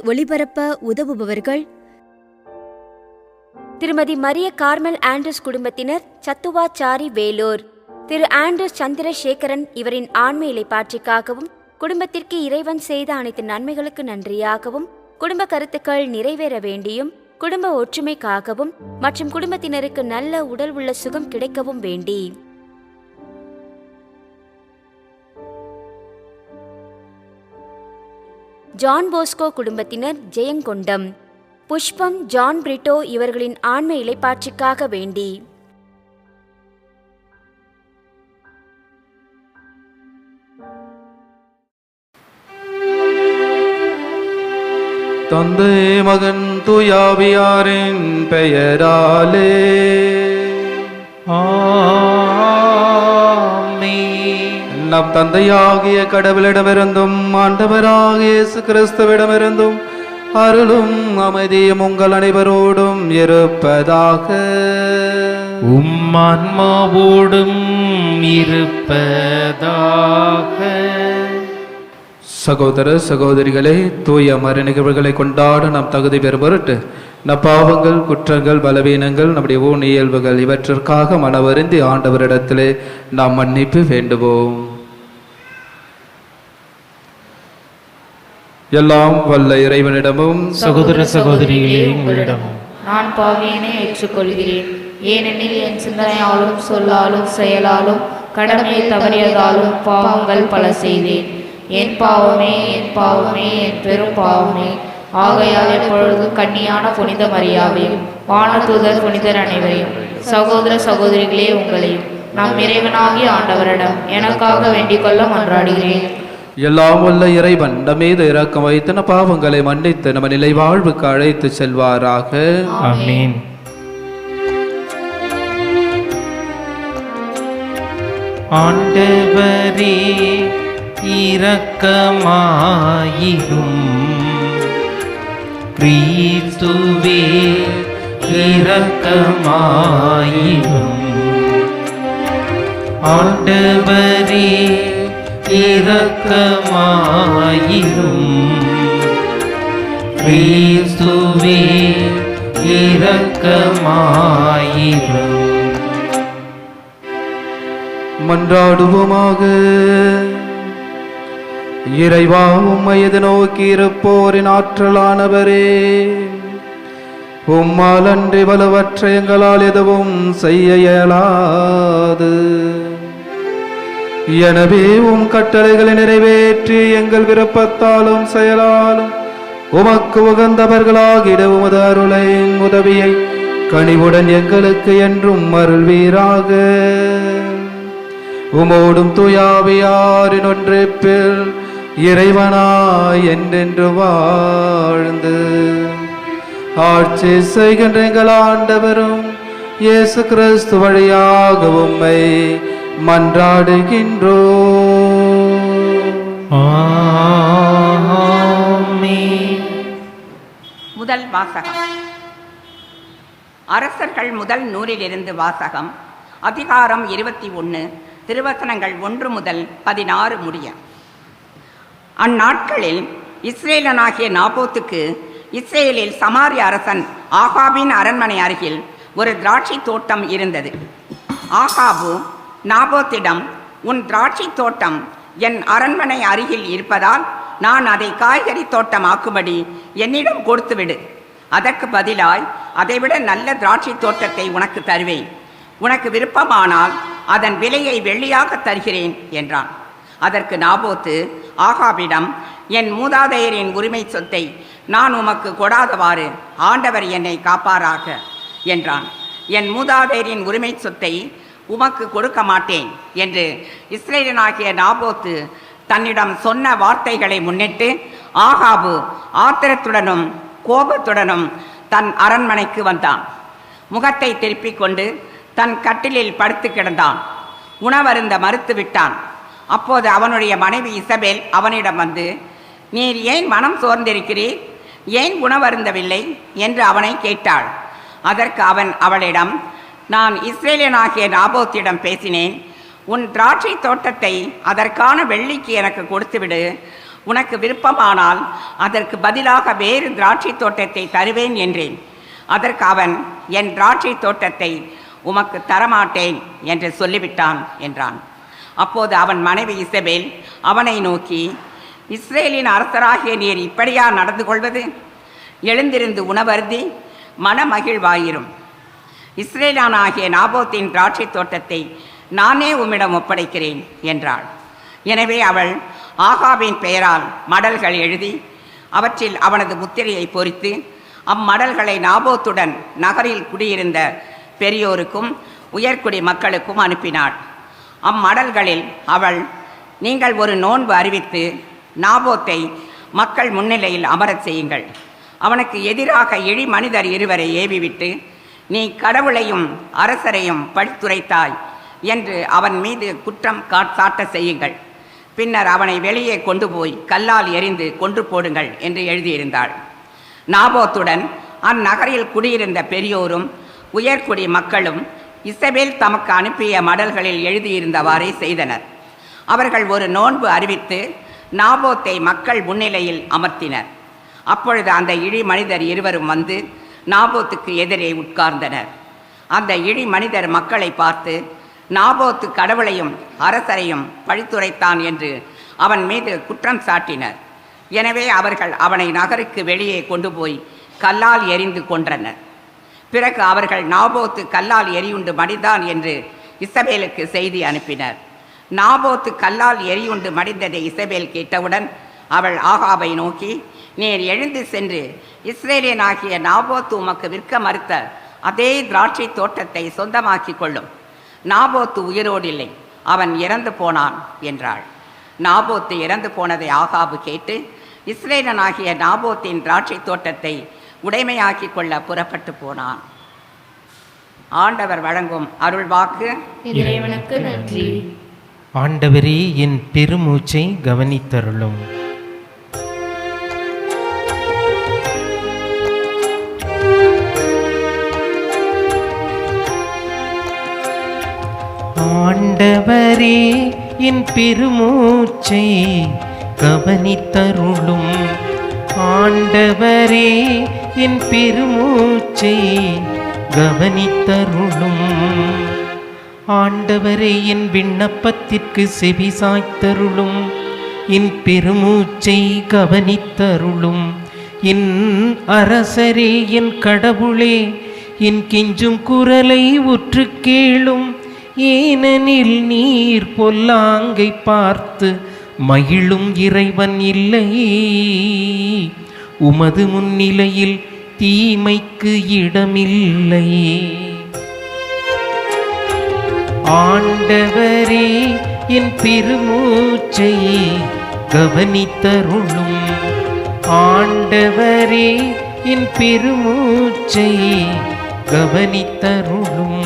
ஒளிபரப்ப உதவுபவர்கள் திருமதி Maria Carmel Andrews குடும்பத்தினர், சத்துவாச்சாரி, வேலூர். திரு ஆண்ட்ரூஸ் சந்திரசேகரன் இவரின் ஆன்ம இலைப்பாற்றிக்காகவும் குடும்பத்திற்கு இறைவன் செய்த அனைத்து நன்மைகளுக்கு நன்றியாகவும் குடும்ப கருத்துக்கள் நிறைவேற வேண்டியும் குடும்ப ஒற்றுமைக்காகவும் மற்றும் குடும்பத்தினருக்கு நல்ல உடல் உள்ள சுகம் கிடைக்கவும் வேண்டி ஜான் போஸ்கோ குடும்பத்தினர், ஜெயங்கொண்டம். புஷ்பம், ஜான் பிரிட்டோ இவர்களின் ஆன்ம இலைப்பாற்றிக்காக வேண்டி தந்தை, மகன், தூயாவியாரின் பெயராலே ஆமென். நம் தந்தையாகிய கடவுளிடமிருந்தும் ஆண்டவராகிய இயேசு கிறிஸ்துவிடமிருந்தும் அருளும் அமைதியும் உங்கள் அனைவரோடும் இருப்பதாக. உம்மான்மாவோடும் இருப்பதாக. சகோதர சகோதரிகளே, தூய மறை நிகழ்வுகளை கொண்டாட நாம் தகுதி பெறும் பொருட்டு நம் பாவங்கள், குற்றங்கள், பலவீனங்கள், நம்முடைய ஊன் இயல்புகள் இவற்றிற்காக மனவருந்தி ஆண்டவரிடத்திலே நாம் மன்னிப்பு வேண்டுவோம். எல்லாம் வல்ல இறைவனிடமும் சகோதர சகோதரிகளே உங்களிடமும் நான் பாவியனை ஏற்றுக்கொள்கிறேன். ஏனெனில் என் சிந்தனையாலும் சொல்லாலும் செயலாலும் கடமையை தவறியதாலும் பாவங்கள் பல செய்தேன். என் பாவமே, என் பாவமே, என் பெரும் பாவமே. ஆகையால் எப்பொழுதும் கன்னியான புனித மரியாவையும் வானதூதர் புனிதர் அனைவரையும் சகோதர சகோதரிகளே உங்களையும் நம் இறைவனாகிய ஆண்டவரிடம் எனக்காக வேண்டிக் கொள்ள மன்றாடுகிறேன். எல்லாம் வல்ல இறைவன் நம் மீது இரக்கம் வைத்து நம் பாவங்களை மன்னித்து நம்ம நிலை வாழ்வுக்கு அழைத்து செல்வாராக. ஆமென். ஆண்டவரே இரக்கமாயிரும். கிறிஸ்துவே இரக்கமாயிரும். ஆண்டவரே இரக்கமாயிரும். கிறிஸ்துவே இரக்கமாயிரும். மன்றாடுவோமாக. இறைவா, உம்மை எதிர்நோக்கி இருப்போரின் ஆற்றலானவரே, உம்மால் அன்றி வலுவற்ற எங்களால் எதுவும் செய்ய இயலாது. எனவே உம் கட்டளைகளை நிறைவேற்றி எங்கள் விருப்பத்தாலும் செயலாலும் உமக்கு உகந்தவர்களாகிட உமது அருளை, உதவியை கனிவுடன் எங்களுக்கு என்றும் அருள்வீராக. உமோடும் தூயாவியாரின் ஒன்றிப்பில் இறைவனாய் என்றென்று வாழ்ந்து ஆட்சி செய்கின்ற எங்கள் ஆண்டவரும் இயேசு கிறிஸ்து வழியாக உம்மை மன்றாடுகின்றோம். ஆமென். முதல் வாசகம். அரசர்கள் முதல் நூலிலிருந்து வாசகம். அதிகாரம் 21, திருவசனங்கள் 1 முதல் 16 முடிய. அந்நாட்களில் இஸ்ரேலனாகிய நாபோத்துக்கு இஸ்ரேலில் சமாரிய அரசன் ஆகாபின் அரண்மனை அருகில் ஒரு திராட்சை தோட்டம் இருந்தது. ஆகாபு நாபோத்திடம், உன் திராட்சை தோட்டம் என் அரண்மனை அருகில் இருப்பதால் நான் அதை காய்கறி தோட்டமாக்கும்படி என்னிடம் கொடுத்துவிடு. அதற்கு பதிலாய் அதைவிட நல்ல திராட்சை தோட்டத்தை உனக்கு தருவேன். உனக்கு விருப்பமானால் அதன் விலையை வெள்ளியாக தருகிறேன் என்றான். அதற்கு நாபோத்து ஆகாபிடம், என் மூதாதையரின் உரிமை சொத்தை நான் உமக்கு கொடாதவாறு ஆண்டவர் என்னை காப்பாராக என்றான். என் மூதாதையரின் உரிமை சொத்தை உமக்கு கொடுக்க மாட்டேன் என்று இஸ்ரேலனாகிய நாபோத்து தன்னிடம் சொன்ன வார்த்தைகளை முன்னிட்டு ஆகாபு ஆத்திரத்துடனும் கோபத்துடனும் தன் அரண்மனைக்கு வந்தான். முகத்தை திருப்பிக் கொண்டு தன் கட்டிலில் படுத்து கிடந்தான். உணவருந்த மறுத்துவிட்டான். அப்போது அவனுடைய மனைவி இசபேல் அவனிடம் வந்து, நீர் ஏன் மனம் சோர்ந்திருக்கிறீர்? ஏன் உணவருந்தவில்லை என்று அவனை கேட்டாள். அதற்கு அவன் அவளிடம், நான் இஸ்ரேலியனாகிய நாபோத்திடம் பேசினேன். உன் திராட்சை தோட்டத்தை அதற்கான வெள்ளிக்கு எனக்கு கொடுத்துவிடு. உனக்கு விருப்பமானால் அதற்கு பதிலாக வேறு திராட்சை தோட்டத்தை தருவேன் என்றேன். அதற்கு அவன், என் திராட்சை தோட்டத்தை உமக்கு தரமாட்டேன் என்று சொல்லிவிட்டான் என்றான். அப்போது அவன் மனைவி இசபேல் அவனை நோக்கி, இஸ்ரேலின் அரசராகிய நீர் இப்படியா நடந்து கொள்வது? எழுந்திருந்து உணவருந்தி மனமகிழ்வாயிரும். இஸ்ரேலானாகிய நாபோத்தின் திராட்சை தோட்டத்தை நானே உம்மிடம் ஒப்படைக்கிறேன் என்றாள். எனவே அவள் ஆகாபின் பெயரால் மடல்கள் எழுதி அவற்றில் அவனது முத்திரையை பொறித்து அம்மடல்களை நாபோத்துடன் நகரில் குடியிருந்த பெரியோருக்கும் உயர்குடி மக்களுக்கும் அனுப்பினாள். அம்மடல்களில் அவள், நீங்கள் ஒரு நோன்பு அறிவித்து நாபோத்தை மக்கள் முன்னிலையில் அமரச் செய்யுங்கள். அவனுக்கு எதிராக இழி மனிதர் இருவரை ஏவிவிட்டு, நீ கடவுளையும் அரசரையும் பழித்துரைத்தாய் என்று அவன் மீது குற்றம் சாட்ட செய்யுங்கள். பின்னர் அவனை வெளியே கொண்டு போய் கல்லால் எறிந்து கொன்று போடுங்கள் என்று எழுதியிருந்தாள். நாபோத்துடன் அந்நகரில் குடியிருந்த பெரியோரும் உயர்குடி மக்களும் இசபேல் தமக்கு அனுப்பிய மடல்களில் எழுதியிருந்தவாறே செய்தனர். அவர்கள் ஒரு நோன்பு அறிவித்து நாபோத்தை மக்கள் முன்னிலையில் அமர்த்தினர். அப்பொழுது அந்த இழி மனிதர் இருவரும் வந்து நாபோத்துக்கு எதிரே உட்கார்ந்தனர். அந்த இழி மனிதர் மக்களை பார்த்து, நாபோத்து கடவுளையும் அரசரையும் பழித்துரைத்தான் என்று அவன் மீது குற்றம் சாட்டினர். எனவே அவர்கள் அவனை நகருக்கு வெளியே கொண்டு போய் கல்லால் எறிந்து கொன்றனர். பிறகு அவர்கள் நாபோத்து கல்லால் எரியுண்டு மடிந்தான் என்று இசபேலுக்கு செய்தி அனுப்பினர். நாபோத்து கல்லால் எரியுண்டு மடிந்ததை இசபேல் கேட்டவுடன் அவள் ஆகாபை நோக்கி, நீர் எழுந்து சென்று இஸ்ரேலியனாகிய நாபோத்து உமக்கு விற்க மறுத்த அதே திராட்சை தோட்டத்தை சொந்தமாக்கிக் கொள்ளும். நாபோத்து உயிரோடில்லை, அவன் இறந்து போனான் என்றாள். நாபோத்து இறந்து போனதை ஆகாபு கேட்டு இஸ்ரேலனாகிய நாபோத்தின் திராட்சை தோட்டத்தை உடைமையாக்கி கொள்ள புறப்பட்டு போனான். ஆண்டவர் வழங்கும் அருள்வாக்கு. இறைவனுக்கு நன்றி. ஆண்டவரே, என் பெருமூச்சை கவனித்தருளும். ஆண்டவரே, என் பெருமூச்சை கவனித்தருளும். ஆண்டவரே, என் பெருமூச்சை கவனித்தருளும். ஆண்டவரே, என் விண்ணப்பத்திற்கு செவி சாய்த்தருளும். என் பெருமூச்சை கவனித்தருளும். என் அரசரே, என் கடவுளே, என் கெஞ்சும் குரலை உற்று கேளும். ஏனெனில் நீர் பொல்லாங்கை பார்த்து மகிழும் இறைவன் இல்லை. உமது முன்னிலையில் தீமைக்கு இடமில்லை. ஆண்டவரே, என் பெருமூச்சை கவனித்தருளும். ஆண்டவரே, என் பெருமூச்சை கவனித்தருளும்.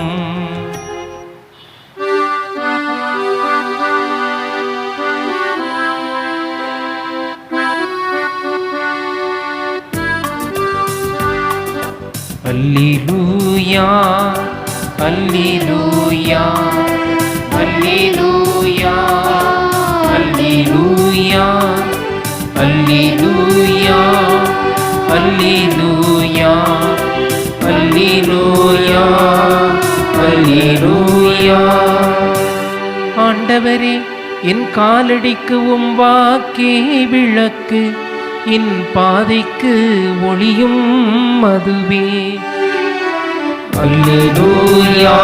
அல்லேலூயா, அல்லேலூயா, அல்லேலூயா, அல்லேலூயா, அல்லேலூயா, அல்லேலூயா, அல்லேலூயா, அல்லேலூயா. ஆண்டவரே, என் காலடிக்கு உம் வாக்கே விளக்கு, என் பாதைக்கு ஒளியும் அதுவே. அல்லேலூயா,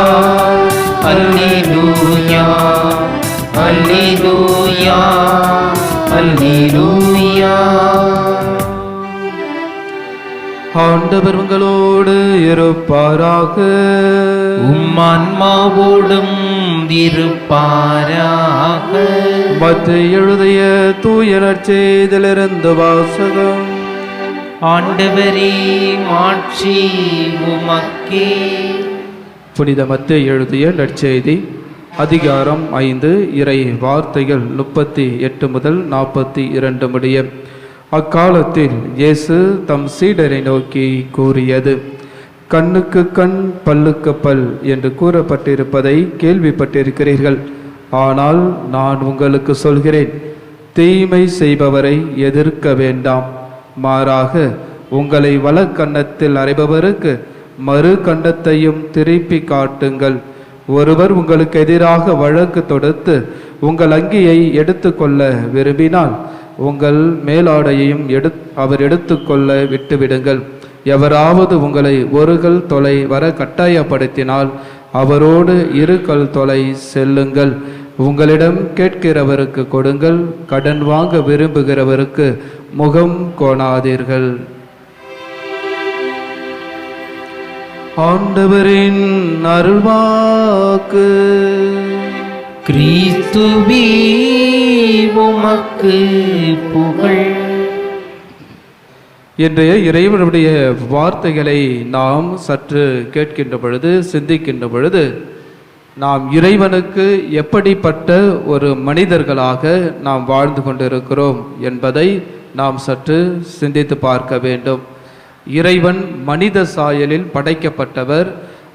அல்லேலூயா, அல்லேலூயா, அல்லேலூயா. ஆண்டவர் உங்களோடு இருப்பாராக. உம் ஆன்மாவோடும் இருப்பாராக. மத்தேயு எழுதிய தூய நற்செய்தியிலிருந்து வாசகம். ஆண்டவரே, மாட்சி உமக்கே. புனித மத்தேயு எழுதிய நற்செய்தி அதிகாரம் 5 இறை வார்த்தைகள் 38 முதல் 42 முடிய. அக்காலத்தில் இயேசு தம் சீடரை நோக்கி கூறியது, கண்ணுக்கு கண் பல்லுக்கு பல் என்று கூறப்பட்டிருப்பதை கேள்விப்பட்டிருக்கிறீர்கள். ஆனால் நான் உங்களுக்கு சொல்கிறேன், தீமை செய்பவரை எதிர்க்க வேண்டாம். மாறாக உங்களை வலக்கன்னத்தில் அறைபவருக்கு மறு கன்னத்தையும் திருப்பி காட்டுங்கள். ஒருவர் உங்களுக்கு எதிராக வழக்கு தொடுத்து உங்கள் அங்கியை எடுத்துக்கொள்ள விரும்பினால் உங்கள் மேலாடையையும் அவர் எடுத்துக்கொள்ள விட்டுவிடுங்கள். எவராவது உங்களை ஒரு கல் தொலை வர கட்டாயப்படுத்தினால் அவரோடு 2 கல் தொலை செல்லுங்கள். உங்களிடம் கேட்கிறவருக்கு கொடுங்கள், கடன் வாங்க விரும்புகிறவருக்கு முகம் கோணாதீர்கள். ஆண்டவரின் அருள்வாக்கு. கிறிஸ்துவே உமக்கு புகழ். இன்றைய இறைவனுடைய வார்த்தைகளை நாம் சற்று கேட்கின்ற பொழுது, சிந்திக்கின்ற பொழுது, நாம் இறைவனுக்கு எப்படிப்பட்ட ஒரு மனிதர்களாக நாம் வாழ்ந்து கொண்டிருக்கிறோம் என்பதை நாம் சற்று சிந்தித்து பார்க்க வேண்டும். இறைவன் மனித சாயலில் படைக்கப்பட்டவர்.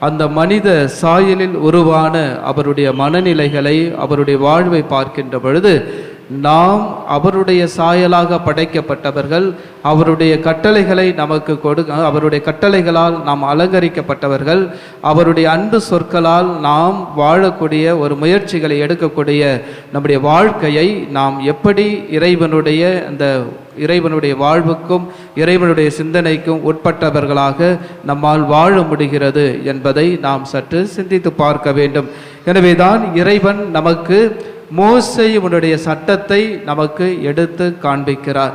அந்த மனித சாயலில் உருவான அவருடைய மனநிலைகளை, அவருடைய வாழ்வை பார்க்கின்ற பொழுது நாம் அவருடைய சாயலாக படைக்கப்பட்டவர்கள். அவருடைய கட்டளைகளை நமக்கு அவருடைய கட்டளைகளால் நாம் அலங்கரிக்கப்பட்டவர்கள். அவருடைய அன்பு சொற்களால் நாம் வாழக்கூடிய ஒரு முயற்சிகளை எடுக்கக்கூடிய நம்முடைய வாழ்க்கையை நாம் எப்படி இறைவனுடைய வாழ்வுக்கும் இறைவனுடைய சிந்தனைக்கும் உட்பட்டவர்களாக நம்மால் வாழ முடிகிறது என்பதை நாம் சற்று சிந்தித்து பார்க்க வேண்டும். எனவேதான் இறைவன் நமக்கு மோசேயினுடைய சட்டத்தை நமக்கு எடுத்து காண்பிக்கிறார்.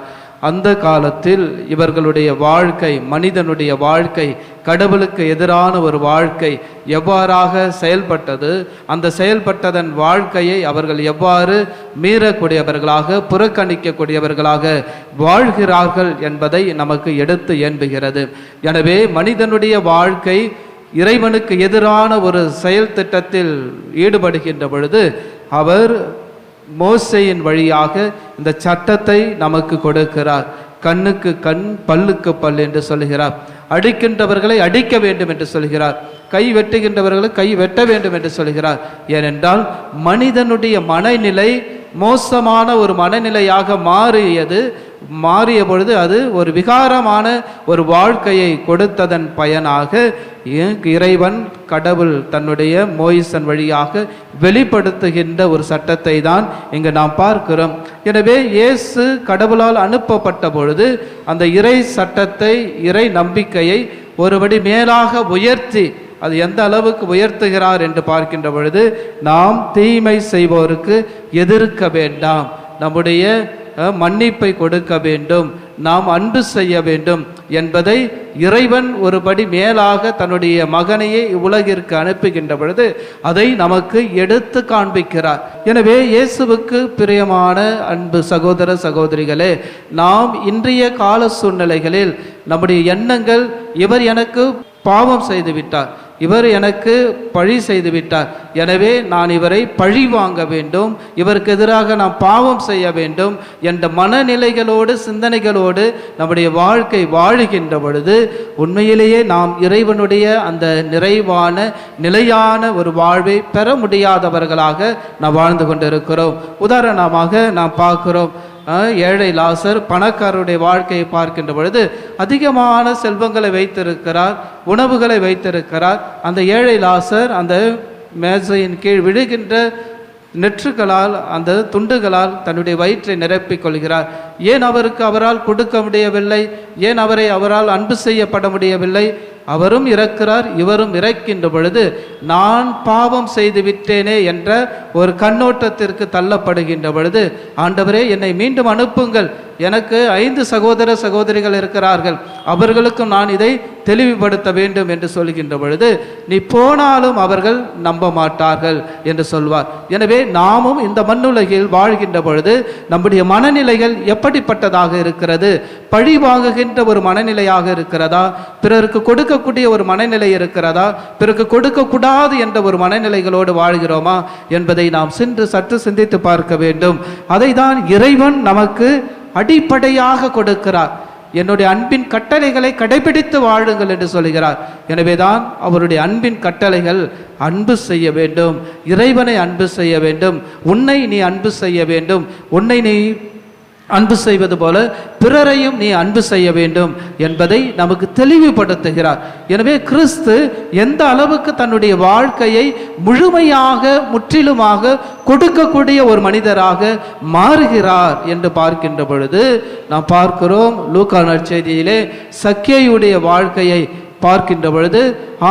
அந்த காலத்தில் இவர்களுடைய வாழ்க்கை, மனிதனுடைய வாழ்க்கை, கடவுளுக்கு எதிரான ஒரு வாழ்க்கை எவ்வாறாக செயல்பட்டது, அந்த செயல்பட்டதன் வாழ்க்கையை அவர்கள் எவ்வாறு மீறக்கூடியவர்களாக, புறக்கணிக்கக்கூடியவர்களாக வாழ்கிறார்கள் என்பதை நமக்கு எடுத்து ஏன்புகிறது. எனவே மனிதனுடைய வாழ்க்கை இறைவனுக்கு எதிரான ஒரு செயல் திட்டத்தில் ஈடுபடுகின்ற பொழுது அவர் மோசேயின் வழியாக இந்த சட்டத்தை நமக்கு கொடுக்கிறார். கண்ணுக்கு கண், பல்லுக்கு பல் என்று சொல்கிறார். அடிக்கின்றவர்களை அடிக்க வேண்டும் என்று சொல்கிறார். கை வெட்டுகின்றவர்களை கை வெட்ட வேண்டும் என்று சொல்கிறார். ஏனென்றால் மனிதனுடைய மனநிலை மோசமான ஒரு மனநிலையாக மாறிய பொழுது அது ஒரு விகாரமான ஒரு வாழ்க்கையை கொடுத்ததன் பயனாக இறைவன் கடவுள் தன்னுடைய மோயிசன் வழியாக வெளிப்படுத்துகின்ற ஒரு சட்டத்தை தான் இங்கு நாம் பார்க்கிறோம். எனவே இயேசு கடவுளால் அனுப்பப்பட்ட பொழுது அந்த இறை சட்டத்தை, இறை நம்பிக்கையை ஒருபடி மேலாக உயர்த்தி, அது எந்த அளவுக்கு உயர்த்துகிறார் என்று பார்க்கின்ற பொழுது, நாம் தீமை செய்வோருக்கு எதிர்க்க வேண்டாம், நம்முடைய மன்னிப்பை கொடுக்க வேண்டும், நாம் அன்பு செய்ய வேண்டும் என்பதை இறைவன் ஒருபடி மேலாக தன்னுடைய மகனையே உலகிற்கு அனுப்புகின்ற பொழுது அதை நமக்கு எடுத்து காண்பிக்கிறார். எனவே இயேசுவுக்கு பிரியமான அன்பு சகோதர சகோதரிகளே, நாம் இன்றைய கால சூழ்நிலைகளில் நம்முடைய எண்ணங்கள், இவர் எனக்கு பாவம் செய்து விட்டார், இவர் எனக்கு பழி செய்து விட்டார், எனவே நான் இவரை பழி வாங்க வேண்டும், இவருக்கு எதிராக நாம் பாவம் செய்ய வேண்டும் என்ற மனநிலைகளோடு, சிந்தனைகளோடு நம்முடைய வாழ்க்கை வாழுகின்ற பொழுது உண்மையிலேயே நாம் இறைவனுடைய அந்த நிறைவான நிலையான ஒரு வாழ்வை பெற முடியாதவர்களாக நாம் வாழ்ந்து கொண்டிருக்கிறோம். உதாரணமாக நாம் பார்க்கிறோம், ஏழை லாசர் பணக்காரருடைய வாழ்க்கையை பார்க்கின்ற பொழுது அதிகமான செல்வங்களை வைத்திருக்கிறார், உணவுகளை வைத்திருக்கிறார். அந்த ஏழை லாசர் அந்த மேசையின் கீழ் விழுகின்ற நெற்றுகளால், அந்த துண்டுகளால் தன்னுடைய வயிற்றை நிரப்பிக் கொள்கிறார். ஏன் அவரால் கொடுக்க முடியவில்லை? ஏன் அவரால் அன்பு செய்யப்பட முடியவில்லை? அவரும் இறக்கிறார், இவரும் இறக்கின்ற பொழுது நான் பாவம் செய்து விட்டேனே என்ற ஒரு கண்ணோட்டத்திற்கு தள்ளப்படுகின்ற பொழுது, ஆண்டவரே என்னை மீண்டும் அனுப்புங்கள், எனக்கு 5 சகோதர சகோதரிகள் இருக்கிறார்கள், அவர்களுக்கும் நான் இதை தெளிவுபடுத்த வேண்டும் என்று சொல்கின்ற பொழுது, நீ போனாலும் அவர்கள் நம்ப மாட்டார்கள் என்று சொல்வார். எனவே நாமும் இந்த மண்ணுலகில் வாழ்கின்ற பொழுது நம்முடைய மனநிலைகள் எப்படிப்பட்டதாக இருக்கிறது? பழி வாங்குகின்ற ஒரு மனநிலையாக இருக்கிறதா? பிறருக்கு கொடுக்கக்கூடிய ஒரு மனநிலை இருக்கிறதா? பிறருக்கு கொடுக்கக்கூடாது என்ற ஒரு மனநிலைகளோடு வாழ்கிறோமா என்பதை நாம் சற்று சிந்தித்து பார்க்க வேண்டும். அதை தான் இறைவன் நமக்கு அடிப்படையாக கொடுக்கிறார். என்னுடைய அன்பின் கட்டளைகளை கடைபிடித்து வாழுங்கள் என்று சொல்கிறார். எனவேதான் அவருடைய அன்பின் கட்டளைகள் அன்பு செய்ய வேண்டும், இறைவனை அன்பு செய்ய வேண்டும், உன்னை நீ அன்பு செய்ய வேண்டும், உன்னை நீ அன்பு செய்வது போல பிறரையும் நீ அன்பு செய்ய வேண்டும் என்பதை நமக்கு தெளிவுபடுத்துகிறார். எனவே கிறிஸ்து எந்த அளவுக்கு தன்னுடைய வாழ்க்கையை முழுமையாக முற்றிலுமாக கொடுக்கக்கூடிய ஒரு மனிதராக மாறுகிறார் என்று பார்க்கின்ற பொழுது நாம் பார்க்கிறோம். லூக்கா நற்செய்தியிலே சக்கேயுடைய வாழ்க்கையை பார்க்கின்ற பொழுது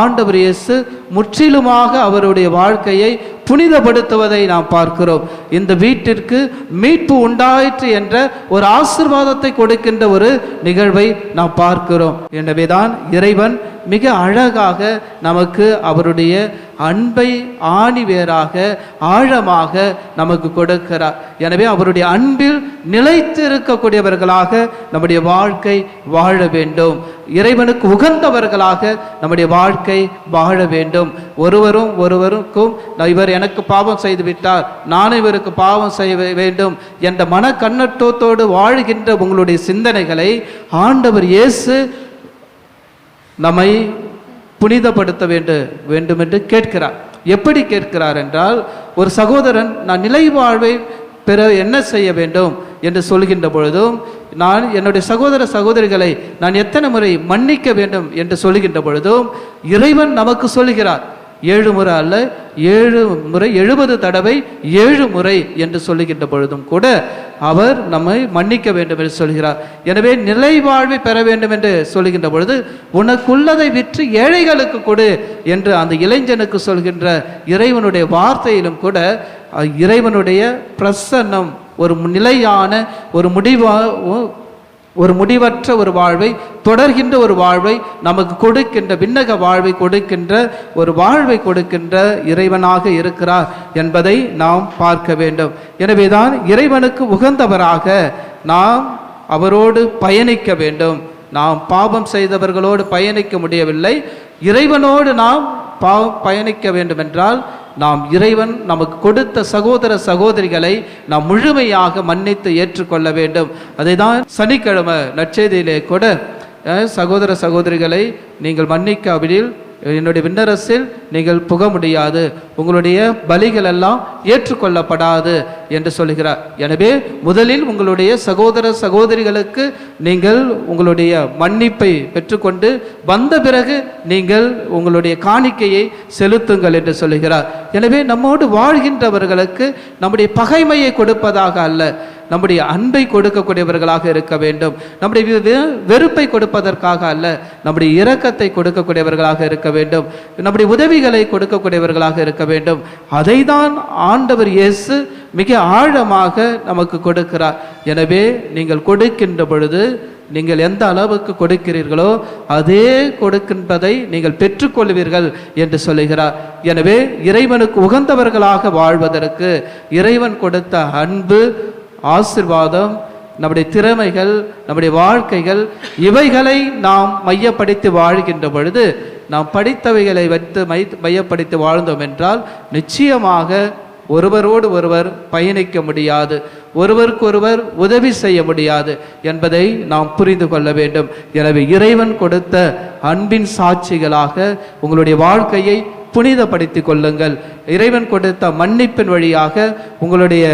ஆண்டவர் இயேசு முற்றிலுமாக அவருடைய வாழ்க்கையை புனிதப்படுத்துவதை நாம் பார்க்கிறோம். இந்த வீட்டிற்கு மீட்பு உண்டாயிற்று என்ற ஒரு ஆசீர்வாதத்தை கொடுக்கின்ற ஒரு நிகழ்வை நாம் பார்க்கிறோம். எனவேதான் இறைவன் மிக அழகாக நமக்கு அவருடைய அன்பை ஆணிவேராக ஆழமாக நமக்கு கொடுக்கிறார். எனவே அவருடைய அன்பில் நிலைத்து இருக்கக்கூடியவர்களாக நம்முடைய வாழ்க்கை வாழ வேண்டும். இறைவனுக்கு உகந்தவர்களாக நம்முடைய வாழ்க்கை வாழ வேண்டும். ஒருவருக்கும் இவர் எனக்கு பாவம் செய்து விட்டார், நானும் இவருக்கு பாவம் செய்ய வேண்டும் என்ற மன கண்ணோட்டத்தோடு வாழ்கின்ற உங்களுடைய சிந்தனைகளை ஆண்டவர் இயேசு நம்மை புனிதப்படுத்த வேண்டும் என்று கேட்கிறார். எப்படி கேட்கிறார் என்றால், ஒரு சகோதரன் நான் நிலை வாழ்வை பெற என்ன செய்ய வேண்டும் என்று சொல்கின்ற பொழுதும், நான் என்னுடைய சகோதர சகோதரிகளை நான் எத்தனை முறை மன்னிக்க வேண்டும் என்று சொல்கின்ற பொழுதும் இறைவன் நமக்கு சொல்கிறார் 7 முறை அல்ல, 7 முறை 70 தடவை 7 முறை என்று சொல்லுகின்ற பொழுதும் கூட அவர் நம்மை மன்னிக்க வேண்டும் என்று சொல்கிறார். எனவே நிலை வாழ்வை பெற வேண்டும் என்று சொல்லுகின்ற பொழுது உனக்குள்ளதை விற்று ஏழைகளுக்கு கொடு என்று அந்த இளைஞனுக்கு சொல்கின்ற இறைவனுடைய வார்த்தையிலும் கூட இறைவனுடைய பிரசன்னம் ஒரு நிலையான ஒரு முடிவற்ற ஒரு வாழ்வை, தொடர்கின்ற ஒரு வாழ்வை நமக்கு கொடுக்கின்ற, விண்ணக வாழ்வை கொடுக்கின்ற ஒரு வாழ்வை கொடுக்கின்ற இறைவனாக இருக்கிறார் என்பதை நாம் பார்க்க வேண்டும். எனவேதான் இறைவனுக்கு உகந்தவராக நாம் அவரோடு பயணிக்க வேண்டும். நாம் பாவம் செய்தவர்களோடு பயணிக்க முடியவில்லை, இறைவனோடு நாம் பயணிக்க வேண்டும் என்றால் நாம் இறைவன் நமக்கு கொடுத்த சகோதர சகோதரிகளை நாம் முழுமையாக மன்னித்து ஏற்றுக்கொள்ள வேண்டும். அதை தான் சனிக்கிழமை நற்செய்தியிலே கூட சகோதர சகோதரிகளை நீங்கள் மன்னிக்காவிடில் என்னுடைய விண்ணரசில் நீங்கள் புக முடியாது, உங்களுடைய பலிகள் எல்லாம் ஏற்றுக்கொள்ளப்படாது என்று சொல்கிறார். எனவே முதலில் உங்களுடைய சகோதர சகோதரிகளுக்கு நீங்கள் உங்களுடைய மன்னிப்பை பெற்றுக்கொண்டு வந்த பிறகு நீங்கள் உங்களுடைய காணிக்கையை செலுத்துங்கள் என்று சொல்கிறார். எனவே நம்மோடு வாழ்கின்றவர்களுக்கு நம்முடைய பகைமையை கொடுப்பதாக அல்ல, நம்முடைய அன்பை கொடுக்கக்கூடியவர்களாக இருக்க வேண்டும். நம்முடைய வெறுப்பை கொடுப்பதற்காக அல்ல, நம்முடைய இரக்கத்தை கொடுக்கக்கூடியவர்களாக இருக்க வேண்டும். நம்முடைய உதவிகளை கொடுக்கக்கூடியவர்களாக இருக்க வேண்டும். அதை தான் ஆண்டவர் இயேசு மிக ஆழமாக நமக்கு கொடுக்கிறார். எனவே நீங்கள் கொடுக்கின்ற பொழுது நீங்கள் எந்த அளவுக்கு கொடுக்கிறீர்களோ அதே கொடுக்கின்றதை நீங்கள் பெற்றுக்கொள்வீர்கள் என்று சொல்லுகிறார். எனவே இறைவனுக்கு உகந்தவர்களாக வாழ்வதற்கு இறைவன் கொடுத்த அன்பு, ஆசீர்வாதம், நம்முடைய திறமைகள், நம்முடைய வாழ்க்கைகள், இவைகளை நாம் மையப்படுத்தி வாழ்கின்ற பொழுது, நாம் படித்தவைகளை வைத்து மையப்படுத்தி வாழ்ந்தோம் என்றால் நிச்சயமாக ஒருவரோடு ஒருவர் பயணிக்க முடியாது, ஒருவருக்கொருவர் உதவி செய்ய முடியாது என்பதை நாம் புரிந்து கொள்ள வேண்டும். எனவே இறைவன் கொடுத்த அன்பின் சாட்சிகளாக உங்களுடைய வாழ்க்கையை புனிதப்படுத்தி கொள்ளுங்கள். இறைவன் கொடுத்த மன்னிப்பின் வழியாக உங்களுடைய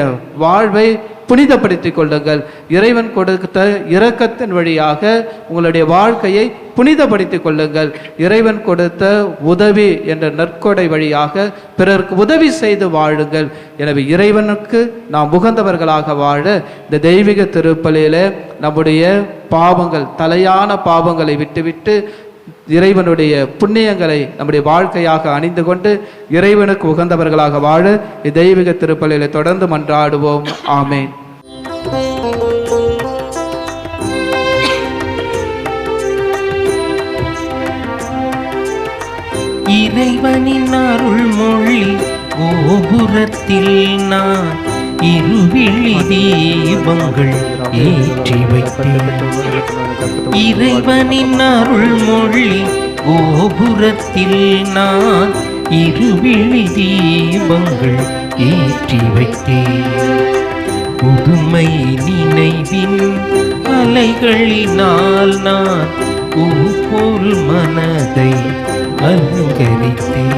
வாழ்வை புனிதப்படுத்திக் கொள்ளுங்கள். இறைவன் கொடுத்த இரக்கத்தின் வழியாக உங்களுடைய வாழ்க்கையை புனிதப்படுத்திக் கொள்ளுங்கள். இறைவன் கொடுத்த உதவி என்ற நற்கொடை வழியாக பிறருக்கு உதவி செய்து வாழுங்கள். எனவே இறைவனுக்கு நாம் உகந்தவர்களாக வாழ இந்த தெய்வீக திருப்பலியில நம்முடைய பாவங்கள், தலையான பாவங்களை விட்டுவிட்டு இறைவனுடைய புண்ணியங்களை நம்முடைய வாழ்க்கையாக அணிந்து கொண்டு இறைவனுக்கு உகந்தவர்களாக வாழ தெய்வீக திருப்பலியிலே தொடர்ந்து மன்றாடுவோம். ஆமென். இறைவனின் அருள்மொழி கோபுரத்தில் நான் இருவிழி தீபங்கள் ஏற்றி வைத்தேன். இறைவனின் அருள்மொழி கோபுரத்தில் நான் இருவிழி தீபங்கள் ஏற்றி வைத்தேன். புதுமை நினைவின் அலைகளினால் நான் பூப்போல் மனதை அலங்கரித்தேன்.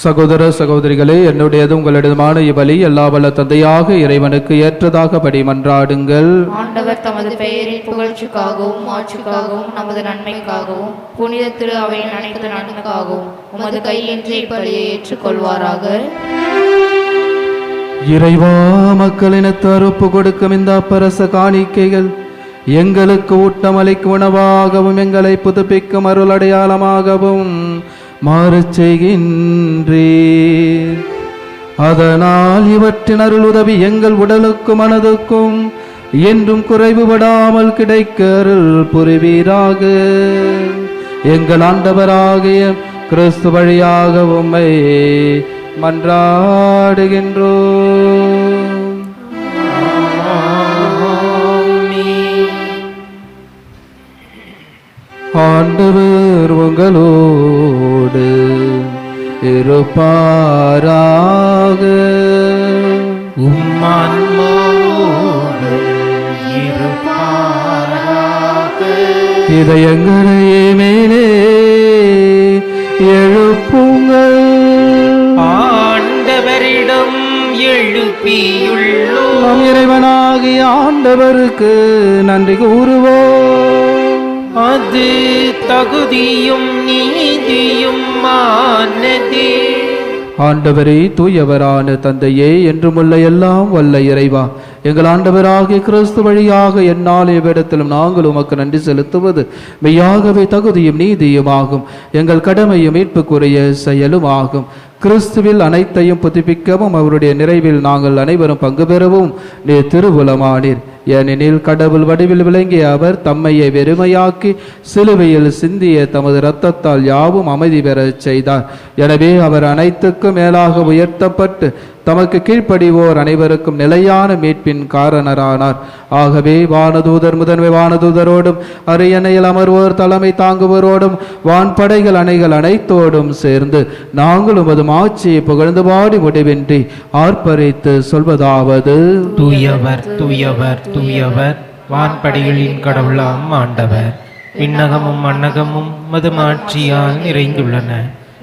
சகோதர சகோதரிகளே, என்னுடையது உங்களுடையதுமான இவ்வழி எல்லா வல்ல தந்தையாக இறைவனுக்கு ஏற்றதாகபடி மன்றாடுங்கள். ஆண்டவர் தமது பெயரின் புகழ்ச்சிக்காகவும் ஆட்சிக்காகவும் நமது நன்மைக்காகவும் புனித திரு அவையின் அனைத்து நன்மைக்காகவும் உமது கையின்றி பலியை ஏற்றுக்கொள்வாராக. இறைவா, மக்களினத்து அறுப்பு கொடுக்கும் இந்த அப்பரச காணிக்கைகள் எங்களுக்கு ஊட்டமளிக்கும் உணவாகவும் எங்களை புதுப்பிக்கும் அருள் அடையாளமாகவும் மாறச் செய்கின்றீர். அதனால் இவற்றின் அருள் உதவி எங்கள் உடலுக்கும் மனதுக்கும் என்றும் குறைவுபடாமல் கிடைக்க அருள் புரிவீராக. எங்கள் ஆண்டவராகிய கிறிஸ்து வழியாக உம்மை மன்றாடுகின்றோம். ஆண்டவர் உங்களோடு இருப்பாராக. உம்மான்மாவோடு இருப்பாராக. இதயங்களையே மேலே எழுப்புங்கள். ஆண்டவரிடம் எழுப்பியுள்ளோம். நம் இறைவனாகிய ஆண்டவருக்கு நன்றி கூறுவோம். அது தகுதியும் நீதியும் ஆனதே. ஆண்டவரே, தூயவரான தந்தையே, என்றுமுள்ள எல்லாம் வல்ல இறைவா, எங்கள் ஆண்டவராகிய கிறிஸ்து வழியாக எந்நாள் எவ்விடத்திலும் நாங்கள் உமக்கு நன்றி செலுத்துவது மெய்யாகவே தகுதியும் நீதியுமாகும். எங்கள் கடமையும் மீட்புக்குரிய செயலும் ஆகும். கிறிஸ்துவில் அனைத்தையும் புதுப்பிக்கவும் அவருடைய நிறைவில் நாங்கள் அனைவரும் பங்கு பெறவும் நீர் திருவுலமானீர். ஏனெனில் கடவுள் வடிவில் விளங்கிய அவர் தம்மையை வெறுமையாக்கி சிலுவையில் சிந்திய தமது இரத்தத்தால் யாவும் அமைதி பெறச் செய்தார். எனவே அவர் அனைத்துக்கும் மேலாக உயர்த்தப்பட்டு தமக்கு கீழ்ப்படிவோர் அனைவருக்கும் நிலையான மீட்பின் காரணரானார். ஆகவே வானதூதர் முதன்மை வானதூதரோடும் அரியணையில் அமர்வோர் தலைமை தாங்குவோரோடும் வான்படைகள் அணைகள் அனைத்தோடும் சேர்ந்து நாங்கள் உமது ஆட்சியை புகழ்ந்து பாடி முடிவின்றி ஆர்ப்பரித்து சொல்வதாவது: தூயவர் தூயவர் தூயவர், வான்படைகளின் கடவுளாம் ஆண்டவர். விண்ணகமும் மண்ணகமும் மது மாட்சியால் நிறைந்துள்ளன.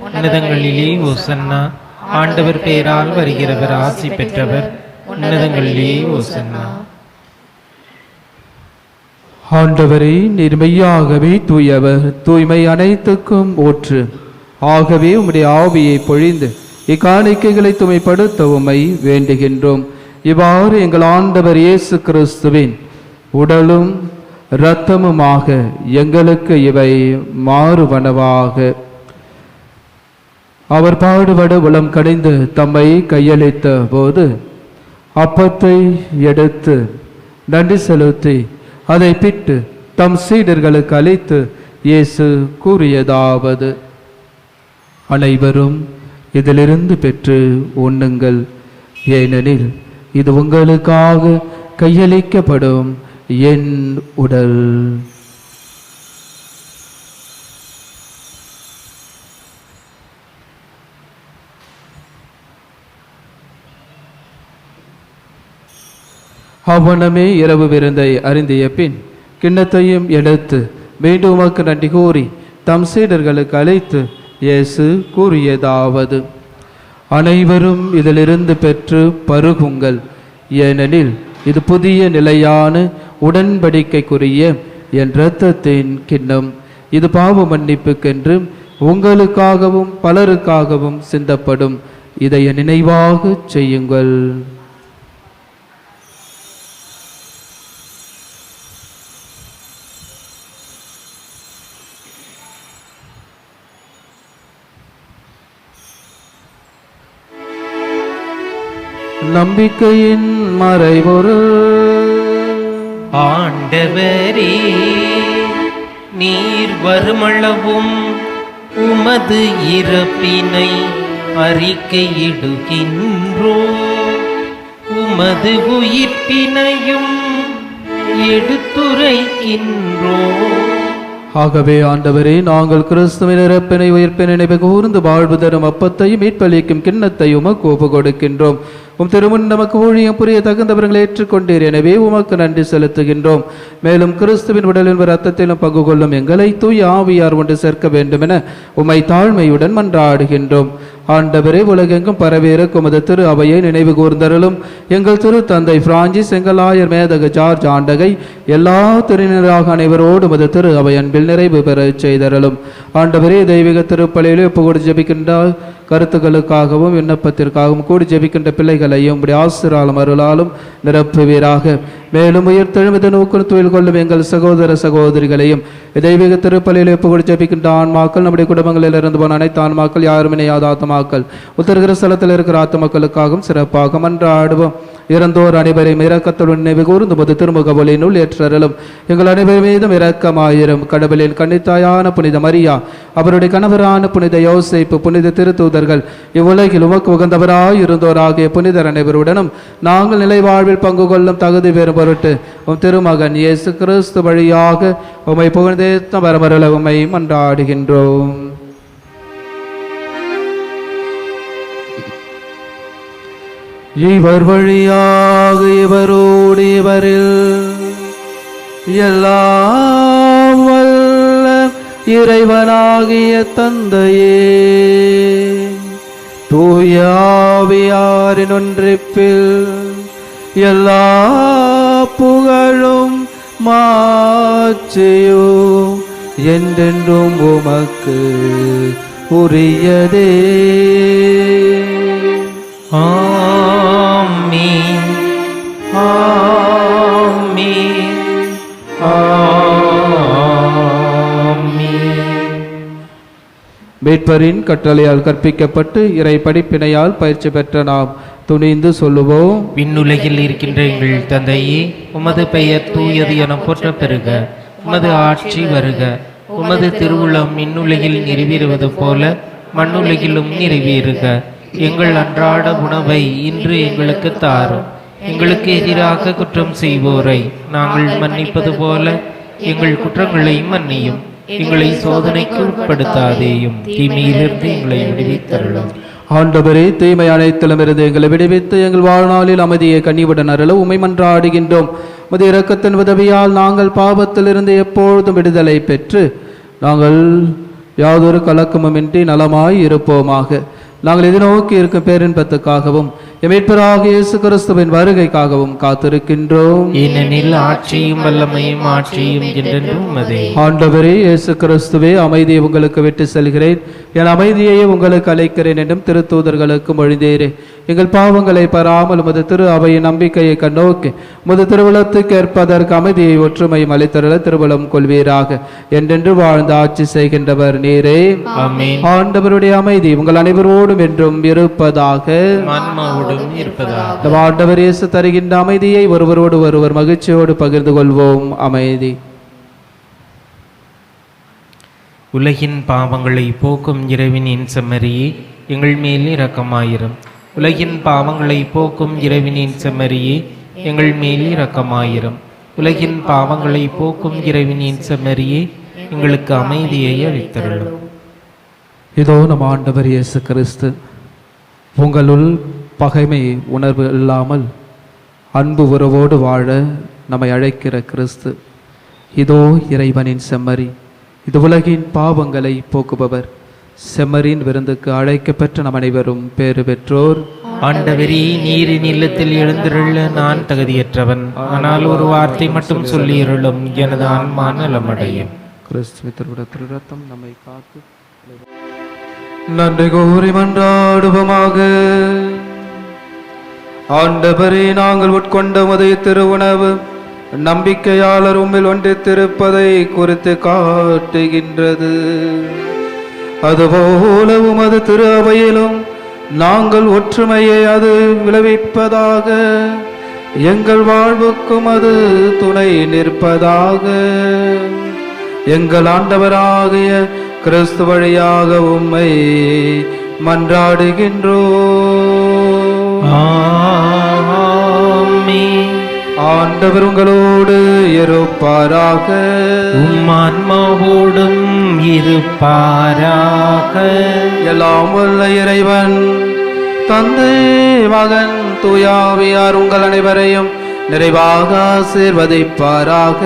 உன்னதங்களிலே ஓசன்னா. ஆண்டவர் பெயரால் வருகிறவர் ஆசி பெற்றவர். உன்னதங்களிலே ஓசன்னா. ஆண்டவரே, நீர் மெய்யாகவே தூயவர், தூய்மை அனைத்துக்கும் ஊற்று. ஆகவே உம்முடைய ஆவியை பொழிந்து இக்காணிக்கைகளை தூய்மைப்படுத்த உம்மை வேண்டுகின்றோம். இவ்வாறு எங்கள் ஆண்டவர் இயேசு கிறிஸ்துவின் உடலும் இரத்தமுமாக எங்களுக்கு இவை மாறுவனவாக. அவர் பாடுபட உளம் கனிந்து தம்மை கையளித்த போது அப்பத்தை எடுத்து நன்றி செலுத்தி அதை பிட்டு தம் சீடர்களுக்கு அளித்து இயேசு கூறியதாவது: அனைவரும் இதிலிருந்து பெற்று உண்ணுங்கள், ஏனெனில் இது உங்களுக்காக கையளிக்கப்படும் என் உடல். அவ்வனமே இரவு விருந்தை அருந்திய பின் கிண்ணத்தையும் எடுத்து மீண்டும் உமக்கு நன்றி கூறி தம் சீடர்களுக்கு அழைத்து இயேசு கூறியதாவது: அனைவரும் இதிலிருந்து பெற்று பருகுங்கள், ஏனெனில் இது புதிய நிலையான உடன்படிக்கைக்குரிய என் இரத்தத்தின் கிண்ணம். இது பாவ மன்னிப்புக்கென்று உங்களுக்காகவும் பலருக்காகவும் சிந்தப்படும். இதை நினைவாக செய்யுங்கள். நம்பிக்கையின் மறைபொருள். ஆண்டவரே, நீர் வருமளவும் உமது இறப்பினை அறிக்கையிடுகின்றோ, உமது உயிர்ப்பினையும் எடுத்துரைக்கின்றோ. ஆகவே ஆண்டவரே, நாங்கள் கிறிஸ்துவின் இறப்பினை உயிர்ப்பினை நினைவு கூர்ந்து வாழ்வு தரும் அப்பத்தையும் மீட்பளிக்கும் கிண்ணத்தையும் உமக்கு ஒப்புக் கொடுக்கின்றோம். உம் திருமுன் நமக்கு ஊழியம் புரிய தகுந்தவர்களை ஏற்றுக்கொண்டீர். எனவே உமக்கு நன்றி செலுத்துகின்றோம். மேலும் கிறிஸ்துவின் உடலின் இரத்தத்திலும் பங்கு கொள்ளும் எங்களை தூய ஆவியார் ஒன்று சேர்க்க வேண்டும் என உம்மை தாழ்மையுடன் மன்றாடுகின்றோம். ஆண்டவரே, உலகெங்கும் பரவேறும் உமது திரு அவையை நினைவு கூர்ந்தருளும். எங்கள் திரு தந்தை பிரான்சிஸ், எங்கள் ஆயர் மேதகு ஜார்ஜ் ஆண்டகை, எல்லா திருநீராக அனைவரோடு உமது திரு அவை அன்பில் நிறைவு பெற செய்தருளும். ஆண்டவரே, தெய்வீக திருப்பலியிலே ஒப்புக்கொடு ஜெபிக்கின்ற கருத்துக்களுக்காகவும் விண்ணப்பத்திற்காகவும் கூடி ஜெபிக்கின்ற பிள்ளைகளையும் உம்முடைய ஆசிராலும் அருளாலும் நிரப்புவீராக. மேலும் உயிர்த்தெழுமித நோக்கில் தொழில் கொள்ளும் எங்கள் சகோதர சகோதரிகளையும் தெய்வீக திருப்பலியில் ஒப்புக்கொடு ஜெபிக்கின்ற ஆன்மாக்கள், நம்முடைய குடும்பங்களில் இருந்து போன அனைத்து ஆன்மாக்கள், யாரும் இணையாத ஆத்மாக்கள், உத்தரகிற ஸ்தலத்தில் இருக்கிற ஆத்மாக்களுக்காகவும் சிறப்பாக மன்றாடுவோம். இறந்தோர் அனைவரையும் இரக்கத்துடன் நினைவு கூர்ந்து முது திருமுக ஒளியினுள் ஏற்றருளும். எங்கள் அனைவர் மீதும் இரக்கமாயிரும். கடவுளின் கன்னித்தாயான புனித மரியா, அவருடைய கணவரான புனித யோசேப்பு, புனித திருத்தூதர்கள், இவ்வுலகில் உமக்கு உகந்தவராய் இருந்தோராகிய புனிதர் அனைவருடனும் நாங்கள் நிலை வாழ்வில் பங்கு கொள்ளும் தகுதி பெறும் பொருட்டு உம் திருமகன் இயேசு கிறிஸ்து வழியாக உம்மை புகழ்ந்தேத்த வரமருள உம்மை மன்றாடுகின்றோம். இவர் வழியாக இவரோடு இவரில் எல்லாம் வல்ல இறைவனாகிய தந்தையே, தூய ஆவியாரின் ஒன்றிப்பில் எல்லா புகழும் மாட்சியும் என்றென்றும் உமக்கு உரியதே. ஆமென், ஆமென், ஆமென். மீட்பரின் கட்டளையால் கற்பிக்கப்பட்டு இறை படிப்பினையால் பயிற்சி பெற்ற நாம் துணிந்து சொல்லுவோம். விண்ணுலகில் இருக்கின்ற எங்கள் தந்தையே, உமது பெயர் தூயது என போற்ற பெறுக. உமது ஆட்சி வருக. உமது திருவுளம் விண்ணுலகில் நிறைவேறுவது போல மண்ணுலகிலும் நிறைவேறுக. எங்கள் அன்றாட உணவை இன்று எங்களுக்கு தாரும். எங்களுக்கு எதிராக குற்றம் செய்வோரை நாங்கள் மன்னிப்பது போல எங்கள் குற்றங்களை மன்னியும். எங்களை சோதனைக்கு உட்படுத்தாதேயும், தீமையிலிருந்து எங்களை விடுவித்தருளும். ஆண்டவரே, தீமை அனைத்திலும் இருந்து எங்களை விடுவித்து எங்கள் வாழ்நாளில் அமைதியை கனிவுடன் அருள உம்மை மன்றாடுகின்றோம். உமது இரக்கத்தின் உதவியால் நாங்கள் பாவத்திலிருந்து எப்பொழுதும் விடுதலை பெற்று நாங்கள் யாதொரு கலக்கமுமின்றி நலமாய் இருப்போமாக. நாங்கள் எதிர்நோக்கி இருக்கும் பேரின்பத்துக்காகவும் மீட்பராகிய இயேசு கிறிஸ்துவின் வருகைக்காகவும் காத்திருக்கின்றோம். ஏனெனில் ஆட்சியும் வல்லமையும் ஆட்சியும் என்றென்றும் உமதே. ஆண்டவரே இயேசு கிறிஸ்துவே, அமைதியை உங்களுக்கு விட்டு செல்கிறேன், என் அமைதியை உங்களுக்கு அளிக்கிறேன் என்றும் திருத்தூதர்களுக்கு மொழிந்தீரே. எங்கள் பாவங்களை பெறாமல் உமது திரு அவையின் நம்பிக்கையை கண்ணோக்கி உமது திருவுளத்துக்கு ஏற்பதற்கு அமைதியை ஒற்றுமையும் அளித்தருள திருவுளம் கொள்வீராக. என்றென்று வாழ்ந்து ஆட்சி செய்கின்றவர் நீரே. ஆமென். ஆண்டவருடைய அமைதி உங்கள் அனைவரோடும் என்றும் இருப்பதாக. ஆன்மாவோடும் இருப்பதாக. இந்த ஆண்டவர் இயேசு தருகின்ற அமைதியை ஒருவரோடு ஒருவர் மகிழ்ச்சியோடு பகிர்ந்து கொள்வோம். அமைதி. உலகின் பாவங்களை போக்கும் இறைவனின் செம்மறியே, எங்கள் மேல் இரக்கமாயிரும். உலகின் பாவங்களை போக்கும் இறைவனின் செம்மறியே, எங்கள் மேல் இரக்கமாயிரும். உலகின் பாவங்களை போக்கும் இறைவனின் செம்மறியே, எங்களுக்கு அமைதியை அளித்தருளும். இதோ நம் ஆண்டவர் இயேசு கிறிஸ்து உங்களுள் பகைமை உணர்வு இல்லாமல் அன்பு உறவோடு வாழ நம்மை அழைக்கிற கிறிஸ்து. இதோ இறைவனின் செம்மறி, இது உலகின் பாவங்களை போக்குபவர். செம்மறியின் விருந்துக்கு அழைக்கப்பெற்ற நம் அனைவரும் பேறு பெற்றோர். ஆண்டவரே, நீரின் இல்லத்தில் எழுந்திருள்ள நான் தகுதியற்றவன், ஆனால் ஒரு வார்த்தை மட்டும் சொல்லியிருளும், எனது ஆன்மா நலமடையும். கிறிஸ்துவின் திருவிடத்தில் ரத்தம் நம்மை காத்து நன்றி கூறி மன்றாடுவோமாக. ஆண்டவரே, நாங்கள் உட்கொண்ட உமது திருவுணவு நம்பிக்கையாளர் உம்மில் ஒன்றித்திருப்பதை குறித்து காட்டுகின்றது. அதுபோல உமது திரு அவையிலும் நாங்கள் ஒற்றுமையை அது விளைவிப்பதாக. எங்கள் வாழ்வுக்கும் அது துணை நிற்பதாக. எங்கள் ஆண்டவராகிய கிறிஸ்து வழியாக உம்மை மன்றாடுகின்றோம். ஆமென். ஆண்டவர் உங்களோடு இருப்பாராக. உம் ஆன்மாவோடும் இருப்பாராக. எல்லாம் வல்ல இறைவன் தந்தை மகன் தூயாவியார் உங்கள் அனைவரையும் நிறைவாக ஆசீர்வதிப்பாராக.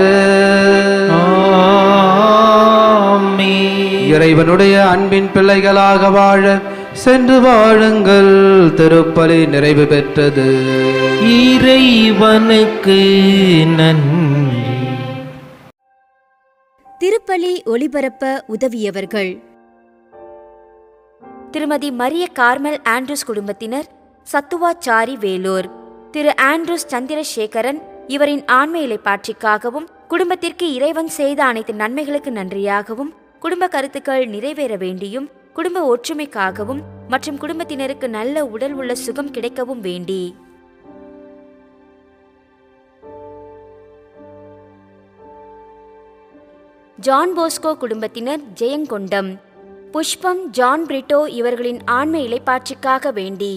ஆமென். இறைவனுடைய அன்பின் பிள்ளைகளாக வாழ சென்று வாழுங்கள். திருப்பலி நிறைவு பெற்றது. இறைவனுக்கு நன்றி. திருப்பலி ஒளிபரப்ப உதவியவர்கள்: திருமதி மரிய கார்மல் ஆண்ட்ரூஸ் குடும்பத்தினர், சத்துவாச்சாரி வேலூர். திரு ஆண்ட்ரூஸ் சந்திரசேகரன் இவரின் ஆன்ம இலைப்பாற்றிக்காகவும் குடும்பத்திற்கு இறைவன் செய்த அனைத்து நன்மைகளுக்கு நன்றியாகவும், குடும்ப கருத்துக்கள் நிறைவேற வேண்டியும், குடும்ப ஒற்றுமைக்காகவும் மற்றும் குடும்பத்தினருக்கு நல்ல உடல் உள்ள சுகம் கிடைக்கவும் வேண்டி ஜான் போஸ்கோ குடும்பத்தினர், ஜெயங்கொண்டம். புஷ்பம், ஜான் பிரிட்டோ இவர்களின் ஆன்ம இலைப்பாற்றிக்காக வேண்டி